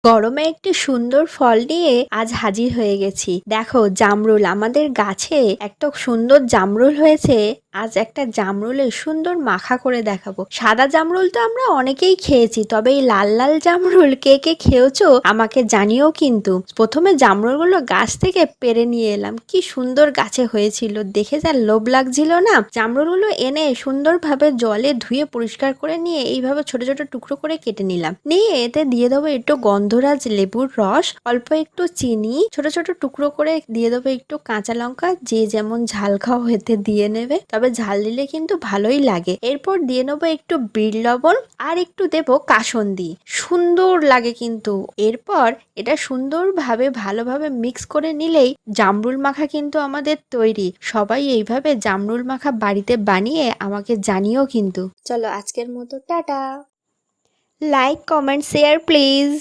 গরমে একটি সুন্দর ফল নিয়ে আজ হাজির হয়ে গেছি। দেখো, জামরুল আমাদের গাছে একটা সুন্দর জামরুল হয়েছে। আজ একটা জামরুলের সুন্দর মাখা করে দেখাবো। সাদা জামরুল তো আমরা অনেকেই খেয়েছি, তবে এই লাল লাল জামরুল কে কে খেয়েছো আমাকে জানিও। কিন্তু প্রথমে জামরুলগুলো গাছ থেকে পেড়ে নিয়ে এলাম। কি সুন্দর গাছে হয়েছিল, দেখে যা লোভ লাগছিল না। জামরুলগুলো এনে সুন্দরভাবে জলে ধুয়ে পরিষ্কার করে নিয়ে এইভাবে ছোট ছোট টুকরো করে কেটে নিলাম। নিয়ে এতে দিয়ে দেবো একটু গন্ধরাজ লেবুর রস, অল্প একটু চিনি, ছোট ছোট টুকরো করে দিয়ে দেবো একটু কাঁচা লঙ্কা। যে যেমন ঝাল খাও এতে দিয়ে নেবে, তবে ঝাল দিলে কিন্তু ভালোই লাগে। এরপর দিয়ে নেবো একটু বিট লবণ আর একটু দেবো কাসুন্দি, সুন্দর লাগে কিন্তু। এরপর এটা সুন্দরভাবে ভালোভাবে মিক্স করে নিলেই জামরুল মাখা কিন্তু আমাদের তৈরি। সবাই এইভাবে জামরুল মাখা বাড়িতে বানিয়ে আমাকে জানিও কিন্তু। চলো আজকের মতো tata. Like, comment, share please.